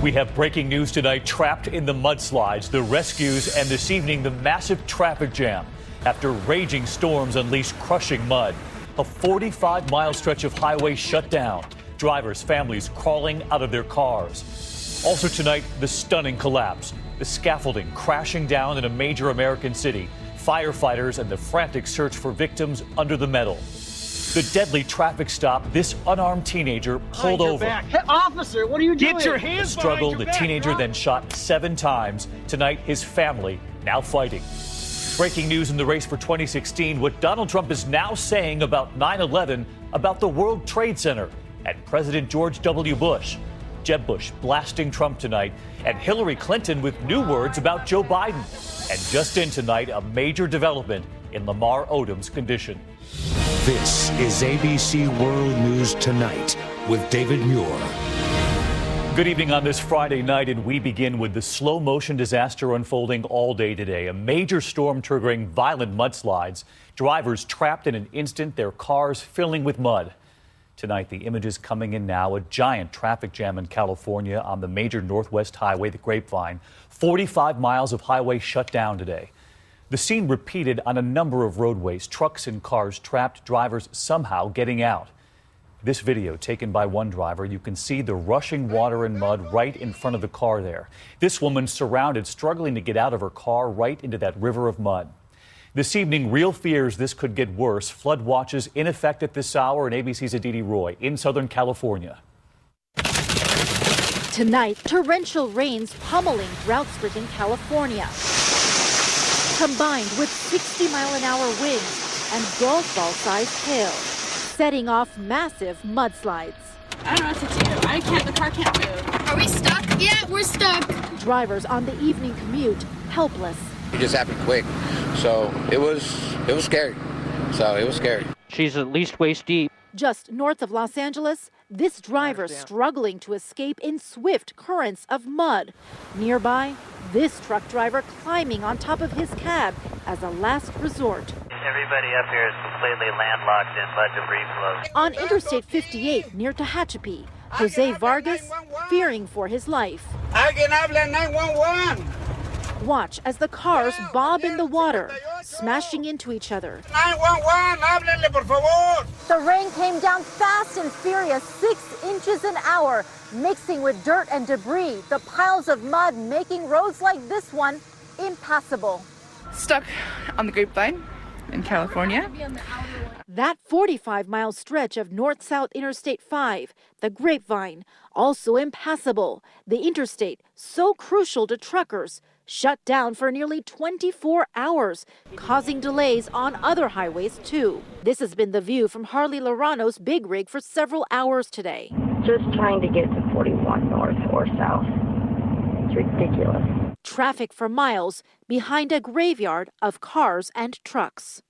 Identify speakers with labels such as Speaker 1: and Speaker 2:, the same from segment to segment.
Speaker 1: We have breaking news tonight. Trapped in the mudslides, the rescues, and this evening the massive traffic jam after raging storms unleashed crushing mud. A 45-mile stretch of highway shut down. Drivers, families crawling out of their cars. Also tonight, the stunning collapse. The scaffolding crashing down in a major American city. Firefighters and the frantic search for victims under the metal. The deadly traffic stop, this unarmed teenager pulled over.
Speaker 2: Hey, officer, what are you doing?
Speaker 1: Get your hands behind your back. The teenager then shot 7 times. Tonight, his family now fighting. Breaking news in the race for 2016, what Donald Trump is now saying about 9/11, about the World Trade Center, and President George W. Bush. Jeb Bush blasting Trump tonight, and Hillary Clinton with new words about Joe Biden. And just in tonight, a major development in Lamar Odom's condition.
Speaker 3: This is ABC World News Tonight with David Muir.
Speaker 1: Good evening on this Friday night, and we begin with the slow-motion disaster unfolding all day today. A major storm triggering violent mudslides. Drivers trapped in an instant, their cars filling with mud. Tonight, the images coming in now. A giant traffic jam in California on the major Northwest Highway, the Grapevine. 45 miles of highway shut down today. The scene repeated on a number of roadways. Trucks and cars trapped, drivers somehow getting out. This video taken by one driver, you can see the rushing water and mud right in front of the car there. This woman surrounded, struggling to get out of her car right into that river of mud. This evening, real fears this could get worse. Flood watches in effect at this hour, and ABC's Aditi Roy in Southern California.
Speaker 4: Tonight, torrential rains pummeling drought-stricken California, combined with 60-mile-an-hour winds and golf ball-sized hail, setting off massive mudslides.
Speaker 5: I don't know what to do. The car can't move. Are we stuck? Yeah, we're stuck.
Speaker 4: Drivers on the evening commute, helpless.
Speaker 6: It just happened quick, so it was scary. She's at least waist deep.
Speaker 4: Just north of Los Angeles, this driver struggling to escape in swift currents of mud. Nearby, this truck driver climbing on top of his cab as a last resort.
Speaker 7: Everybody up here is completely landlocked in mud debris flows.
Speaker 4: On Interstate 58 near Tehachapi, Jose Vargas fearing for his life.
Speaker 2: Alguien habla 911.
Speaker 4: Watch as the cars bob in the water, smashing into each other.
Speaker 2: 911, háblenle por favor.
Speaker 4: The rain came down fast and furious, 6 inches an hour, mixing with dirt and debris. The piles of mud making roads like this one impassable.
Speaker 5: Stuck on the Grapevine in California.
Speaker 4: That 45-mile stretch of north-south Interstate 5, the Grapevine, also impassable. The interstate, so crucial to truckers, shut down for nearly 24 hours, causing delays on other highways, too. This has been the view from Harley Lorano's big rig for several hours today.
Speaker 8: Just trying to get to 41 north or south. It's ridiculous.
Speaker 4: Traffic for miles behind a graveyard of cars and trucks.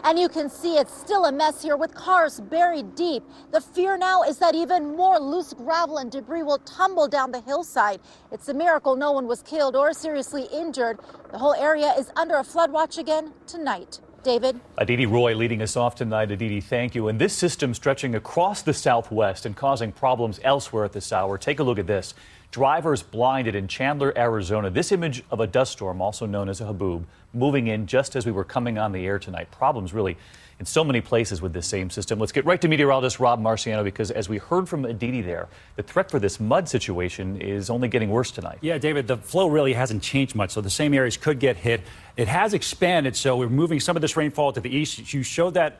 Speaker 4: And you can see it's still a mess here with cars buried deep. The fear now is that even more loose gravel and debris will tumble down the hillside. It's a miracle no one was killed or seriously injured. The whole area is under a flood watch again tonight. David?
Speaker 1: Aditi Roy leading us off tonight. Aditi, thank you. And this system stretching across the Southwest and causing problems elsewhere at this hour. Take a look at this. Drivers blinded in Chandler, Arizona. This image of a dust storm, also known as a haboob, moving in just as we were coming on the air tonight. Problems really in so many places with this same system. Let's get right to meteorologist Rob Marciano, because as we heard from Aditi there, the threat for this mud situation is only getting worse tonight.
Speaker 9: Yeah, David, the flow really hasn't changed much, so the same areas could get hit. It has expanded, so we're moving some of this rainfall to the east. You showed that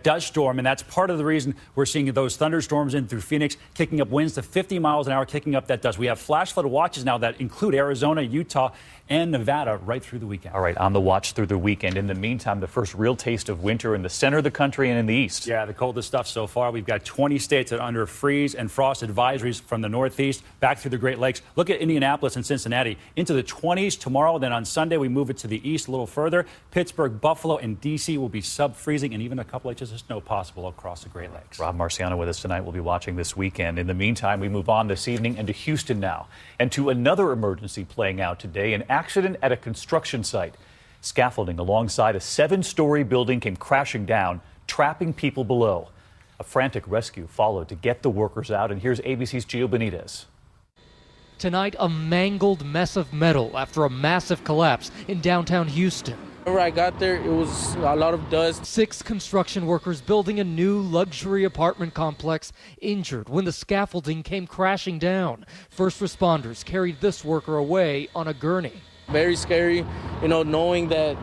Speaker 9: dust storm, and that's part of the reason we're seeing those thunderstorms in through Phoenix, kicking up winds to 50 miles an hour, kicking up that dust. We have flash flood watches now that include Arizona, Utah, and Nevada right through the weekend.
Speaker 1: All right, on the watch through the weekend. In the meantime, the first real taste of winter in the center of the country and in the east.
Speaker 9: Yeah, the coldest stuff so far. We've got 20 states that are under freeze and frost advisories from the Northeast back through the Great Lakes. Look at Indianapolis and Cincinnati into the 20s tomorrow. Then on Sunday, we move it to the east a little further. Pittsburgh, Buffalo, and D.C. will be sub-freezing, and even a couple inches of snow possible across the Great Lakes.
Speaker 1: Rob Marciano with us tonight. We'll be watching this weekend. In the meantime, we move on this evening and to Houston now, and to another emergency playing out today, an accident at a construction site. Scaffolding alongside a 7-story building came crashing down, trapping people below. A frantic rescue followed to get the workers out, and here's ABC's Gio Benitez.
Speaker 10: Tonight, a mangled mess of metal after a massive collapse in downtown Houston.
Speaker 11: Whenever I got there, it was a lot of dust.
Speaker 10: 6 construction workers building a new luxury apartment complex injured when the scaffolding came crashing down. First responders carried this worker away on a gurney.
Speaker 11: Very scary, knowing that,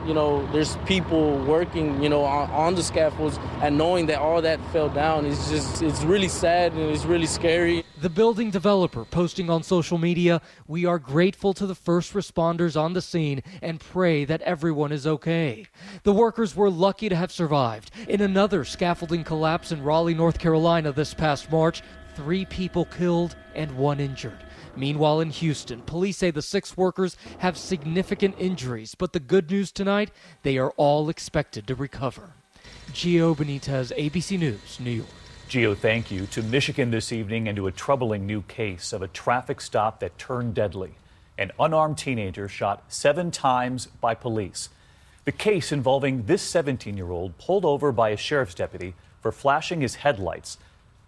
Speaker 11: there's people working, on the scaffolds, and knowing that all that fell down it's really sad and it's really scary.
Speaker 10: The building developer posting on social media, "We are grateful to the first responders on the scene and pray that everyone is okay." The workers were lucky to have survived. In another scaffolding collapse in Raleigh, North Carolina this past March, 3 people killed and 1 injured. Meanwhile, in Houston, police say the 6 workers have significant injuries, but the good news tonight, they are all expected to recover. Gio Benitez, ABC News, New York.
Speaker 1: Gio, thank you. To Michigan this evening and to a troubling new case of a traffic stop that turned deadly. An unarmed teenager shot 7 times by police. The case involving this 17-year-old pulled over by a sheriff's deputy for flashing his headlights.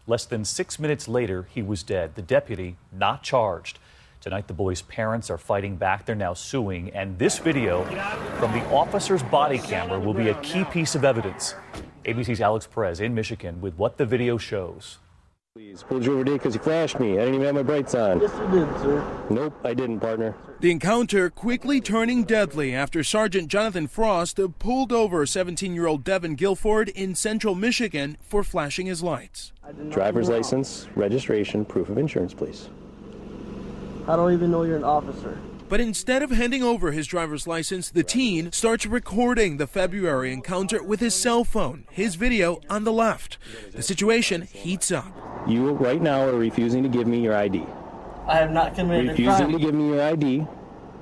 Speaker 1: Less than 6 minutes later, he was dead. The deputy not charged. Tonight, the boy's parents are fighting back. They're now suing. And this video from the officer's body camera will be a key piece of evidence. ABC's Alex Perez in Michigan with what the video shows.
Speaker 12: Please, pulled you over today because you flashed me. I didn't even have my brights on.
Speaker 2: Yes, you did, sir.
Speaker 12: Nope, I didn't, partner.
Speaker 13: The encounter quickly turning deadly after Sergeant Jonathan Frost pulled over 17-year-old Devin Guilford in central Michigan for flashing his lights.
Speaker 12: Driver's license, registration, proof of insurance, please.
Speaker 2: I don't even know you're an officer.
Speaker 13: But instead of handing over his driver's license, the teen starts recording the February encounter with his cell phone, his video on the left. The situation heats up.
Speaker 12: You right now are refusing to give me your ID.
Speaker 2: I have not committed a crime.
Speaker 12: Refusing to give me your ID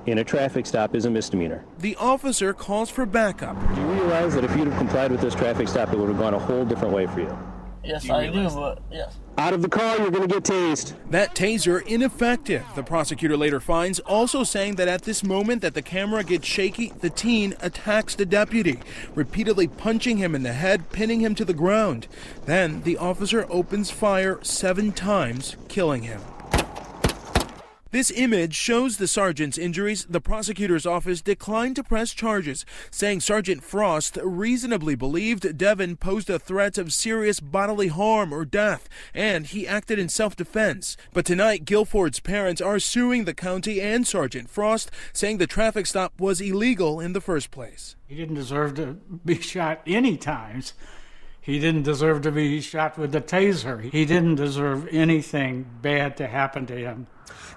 Speaker 12: in a traffic stop is a misdemeanor.
Speaker 13: The officer calls for backup.
Speaker 12: Do you realize that if you'd have complied with this traffic stop, it would have gone a whole different way for you?
Speaker 2: Yes, I do, but yes.
Speaker 12: Out of the car, you're going to get tased.
Speaker 13: That taser ineffective, the prosecutor later finds, also saying that at this moment that the camera gets shaky, the teen attacks the deputy, repeatedly punching him in the head, pinning him to the ground. Then the officer opens fire 7 times, killing him. This image shows the sergeant's injuries. The prosecutor's office declined to press charges, saying Sergeant Frost reasonably believed Devin posed a threat of serious bodily harm or death, and he acted in self-defense. But tonight, Guilford's parents are suing the county and Sergeant Frost, saying the traffic stop was illegal in the first place.
Speaker 14: He didn't deserve to be shot any times. He didn't deserve to be shot with a taser. He didn't deserve anything bad to happen to him.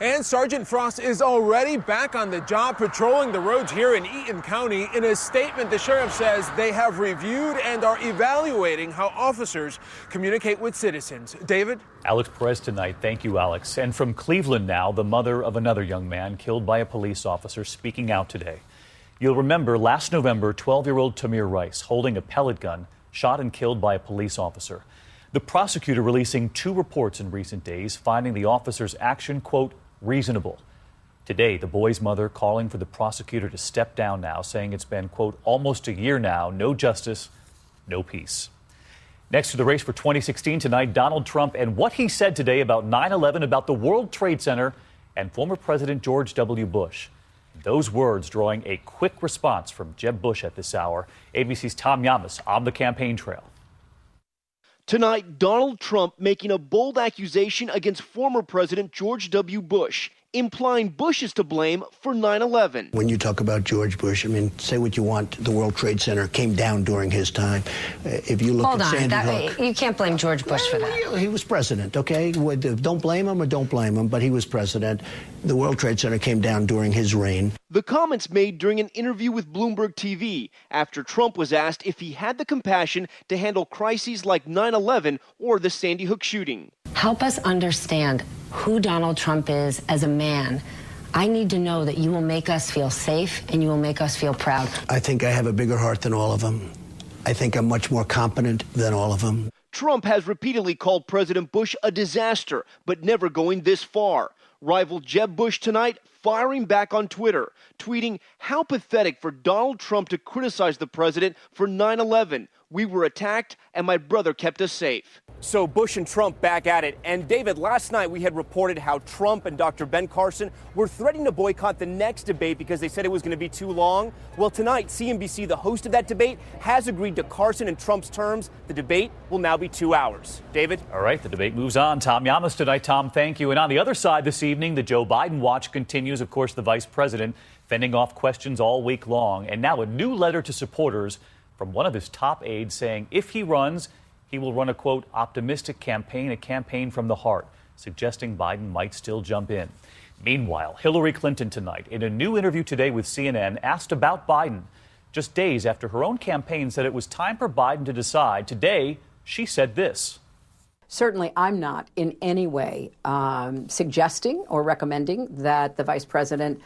Speaker 15: And Sergeant Frost is already back on the job patrolling the roads here in Eaton County. In a statement, the sheriff says they have reviewed and are evaluating how officers communicate with citizens. David?
Speaker 1: Alex Perez tonight. Thank you, Alex. And from Cleveland now, the mother of another young man killed by a police officer speaking out today. You'll remember last November, 12-year-old Tamir Rice, holding a pellet gun, shot and killed by a police officer. The prosecutor releasing 2 reports in recent days, finding the officer's action, quote, reasonable. Today, the boy's mother calling for the prosecutor to step down now, saying it's been, quote, almost a year now, no justice, no peace. Next to the race for 2016 tonight, Donald Trump and what he said today about 9/11, about the World Trade Center, and former President George W. Bush. Those words drawing a quick response from Jeb Bush at this hour. ABC's Tom Yamas on the campaign trail.
Speaker 16: Tonight, Donald Trump making a bold accusation against former President George W. Bush, implying Bush is to blame for 9/11.
Speaker 17: When you talk about George Bush, I mean, say what you want, the World Trade Center came down during his time. If you look
Speaker 18: Hold
Speaker 17: at
Speaker 18: on,
Speaker 17: Sandy Hook,
Speaker 18: you can't blame George Bush for that.
Speaker 17: He was president, okay? Don't blame him or don't blame him, but he was president. The World Trade Center came down during his reign.
Speaker 16: The comments made during an interview with Bloomberg TV after Trump was asked if he had the compassion to handle crises like 9/11 or the Sandy Hook shooting.
Speaker 18: Help us understand who Donald Trump is as a man. I need to know that you will make us feel safe and you will make us feel proud.
Speaker 17: I think I have a bigger heart than all of them. I think I'm much more competent than all of them.
Speaker 16: Trump has repeatedly called President Bush a disaster, but never going this far. Rival Jeb Bush tonight firing back on Twitter, tweeting how pathetic for Donald Trump to criticize the president for 9/11 We were attacked, and my brother kept us safe.
Speaker 19: So Bush and Trump back at it. And David, last night we had reported how Trump and Dr. Ben Carson were threatening to boycott the next debate because they said it was going to be too long. Well, tonight, CNBC, the host of that debate, has agreed to Carson and Trump's terms. The debate will now be 2 hours. David?
Speaker 1: All right, the debate moves on. Tom Llamas tonight. Tom, thank you. And on the other side this evening, the Joe Biden watch continues. Of course, the vice president fending off questions all week long. And now a new letter to supporters from one of his top aides saying if he runs, he will run a, quote, optimistic campaign, a campaign from the heart, suggesting Biden might still jump in. Meanwhile, Hillary Clinton tonight, in a new interview today with CNN, asked about Biden. Just days after her own campaign said it was time for Biden to decide, today she said this.
Speaker 20: Certainly, I'm not in any way suggesting or recommending that the vice president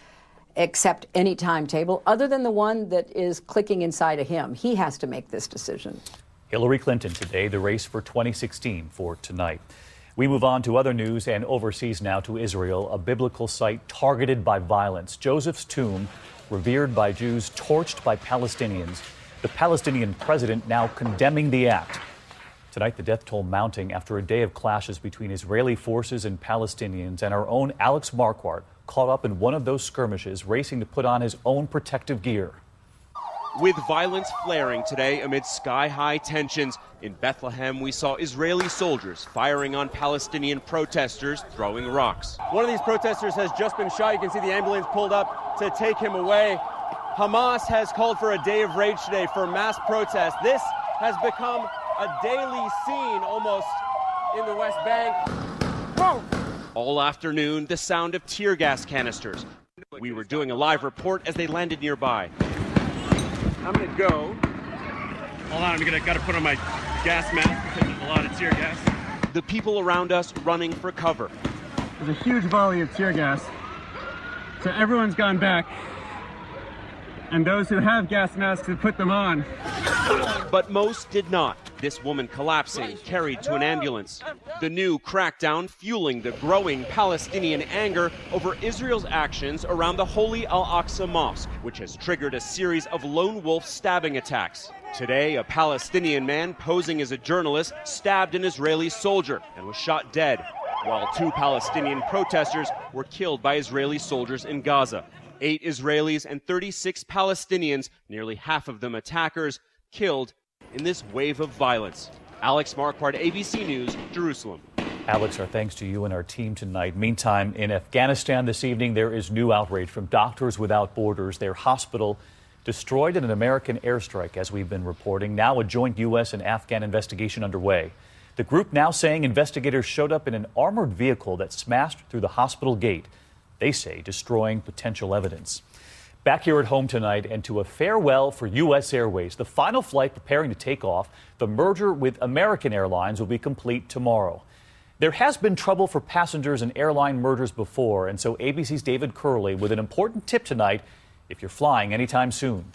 Speaker 20: accept any timetable other than the one that is clicking inside of him. He has to make this decision.
Speaker 1: Hillary Clinton today, the race for 2016 for tonight. We move on to other news and overseas now to Israel, a biblical site targeted by violence. Joseph's tomb, revered by Jews, torched by Palestinians. The Palestinian president now condemning the act. Tonight, the death toll mounting after a day of clashes between Israeli forces and Palestinians, and our own Alex Marquardt caught up in one of those skirmishes, racing to put on his own protective gear.
Speaker 21: With violence flaring today amid sky-high tensions, in Bethlehem we saw Israeli soldiers firing on Palestinian protesters, throwing rocks.
Speaker 22: One of these protesters has just been shot. You can see the ambulance pulled up to take him away. Hamas has called for a day of rage today for mass protest. This has become a daily scene almost in the West Bank. Whoa!
Speaker 21: All afternoon, the sound of tear gas canisters. We were doing a live report as they landed nearby.
Speaker 22: I'm gonna go. Hold on, gotta put on my gas mask because there's a lot of tear gas.
Speaker 21: The people around us running for cover.
Speaker 22: There's a huge volley of tear gas. So everyone's gone back. And those who have gas masks have put them on.
Speaker 21: But most did not. This woman collapsing, carried to an ambulance. The new crackdown fueling the growing Palestinian anger over Israel's actions around the Holy Al-Aqsa Mosque, which has triggered a series of lone wolf stabbing attacks. Today, a Palestinian man posing as a journalist stabbed an Israeli soldier and was shot dead, while 2 Palestinian protesters were killed by Israeli soldiers in Gaza. 8 Israelis and 36 Palestinians, nearly half of them attackers, killed in this wave of violence. Alex Marquardt, ABC News, Jerusalem.
Speaker 1: Alex, our thanks to you and our team tonight. Meantime, in Afghanistan this evening, there is new outrage from Doctors Without Borders. Their hospital destroyed in an American airstrike, as we've been reporting. Now a joint U.S. and Afghan investigation underway. The group now saying investigators showed up in an armored vehicle that smashed through the hospital gate. They say destroying potential evidence. Back here at home tonight and to a farewell for U.S. Airways. The final flight preparing to take off. The merger with American Airlines will be complete tomorrow. There has been trouble for passengers in airline mergers before, and so ABC's David Curley with an important tip tonight if you're flying anytime soon.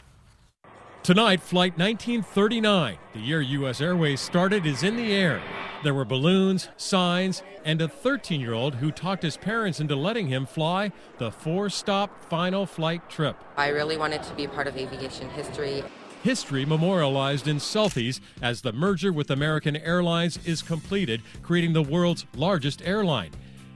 Speaker 23: Tonight, Flight 1939, the year U.S. Airways started, is in the air. There were balloons, signs, and a 13-year-old who talked his parents into letting him fly the 4-stop final flight trip.
Speaker 24: I really wanted to be a part of aviation history.
Speaker 23: History memorialized in selfies as the merger with American Airlines is completed, creating the world's largest airline.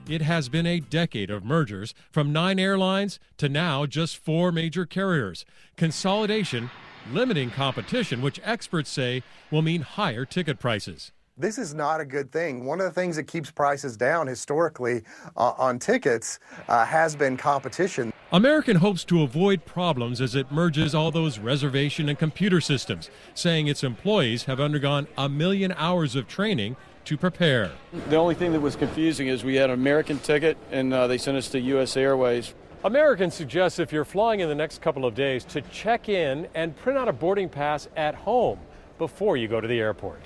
Speaker 23: It has been a decade of mergers, from 9 airlines to now just 4 major carriers. Consolidation, limiting competition, which experts say will mean higher ticket prices.
Speaker 25: This is not a good thing. One of the things that keeps prices down historically on tickets has been competition.
Speaker 23: American hopes to avoid problems as it merges all those reservation and computer systems, saying its employees have undergone 1 million hours of training to prepare.
Speaker 26: The only thing that was confusing is we had an American ticket and they sent us to U.S. Airways.
Speaker 27: American suggests if you're flying in the next couple of days to check in and print out a boarding pass at home before you go to the airport.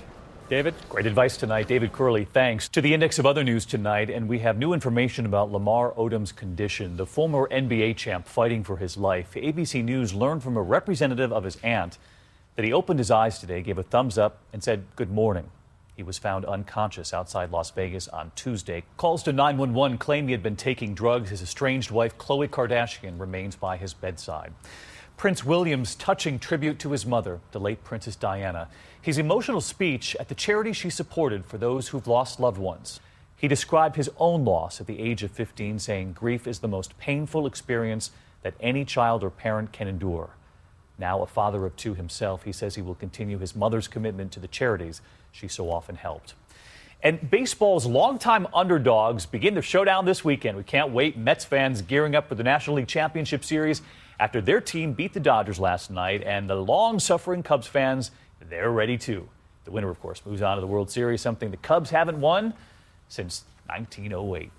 Speaker 27: David?
Speaker 1: Great advice tonight. David Curley, thanks. To the index of other news tonight, and we have new information about Lamar Odom's condition, the former NBA champ fighting for his life. ABC News learned from a representative of his aunt that he opened his eyes today, gave a thumbs up, and said good morning. He was found unconscious outside Las Vegas on Tuesday. Calls to 911 claim he had been taking drugs. His estranged wife, Khloe Kardashian, remains by his bedside. Prince William's touching tribute to his mother, the late Princess Diana. His emotional speech at the charity she supported for those who've lost loved ones. He described his own loss at the age of 15, saying grief is the most painful experience that any child or parent can endure. Now a father of two himself, he says he will continue his mother's commitment to the charities she so often helped. And baseball's longtime underdogs begin their showdown this weekend. We can't wait. Mets fans gearing up for the National League Championship Series after their team beat the Dodgers last night, and the long-suffering Cubs fans, they're ready too. The winner, of course, moves on to the World Series, something the Cubs haven't won since 1908.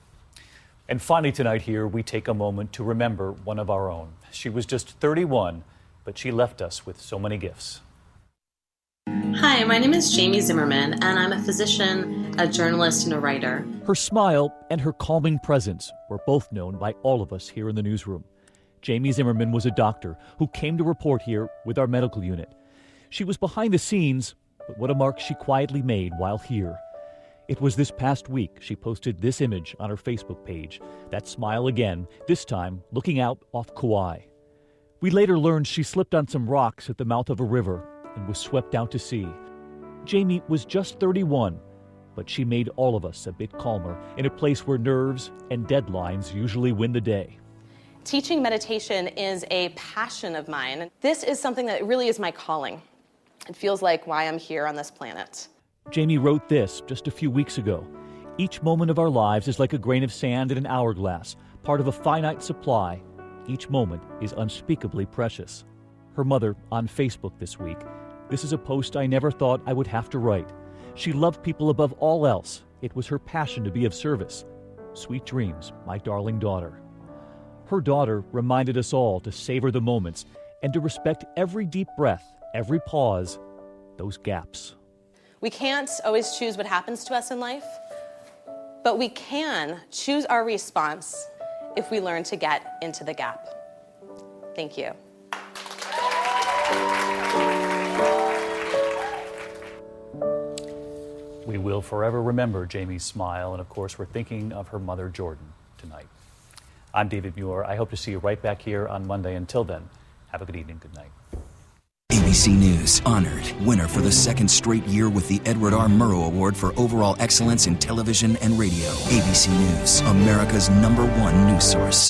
Speaker 1: And finally tonight here, we take a moment to remember one of our own. She was just 31, but she left us with so many gifts.
Speaker 3: Hi, my name is Jamie Zimmerman, and I'm a physician, a journalist, and a writer.
Speaker 1: Her smile and her calming presence were both known by all of us here in the newsroom. Jamie Zimmerman was a doctor who came to report here with our medical unit. She was behind the scenes, but what a mark she quietly made while here. It was this past week she posted this image on her Facebook page, that smile again, this time looking out off Kauai. We later learned she slipped on some rocks at the mouth of a river and was swept out to sea. Jamie was just 31, but she made all of us a bit calmer in a place where nerves and deadlines usually win the day.
Speaker 3: Teaching meditation is a passion of mine. This is something that really is my calling. It feels like why I'm here on this planet.
Speaker 1: Jamie wrote this just a few weeks ago. Each moment of our lives is like a grain of sand in an hourglass, part of a finite supply. Each moment is unspeakably precious. Her mother on Facebook this week. This is a post I never thought I would have to write. She loved people above all else. It was her passion to be of service. Sweet dreams, my darling daughter. Her daughter reminded us all to savor the moments and to respect every deep breath, every pause, those gaps.
Speaker 3: We can't always choose what happens to us in life, but we can choose our response if we learn to get into the gap. Thank you.
Speaker 1: We will forever remember Jamie's smile, and of course, we're thinking of her mother, Jordan, tonight. I'm David Muir. I hope to see you right back here on Monday. Until then, have a good evening. Good night.
Speaker 4: ABC News honored winner for the second straight year with the Edward R. Murrow Award for overall excellence in television and radio. ABC News, America's #1 news source.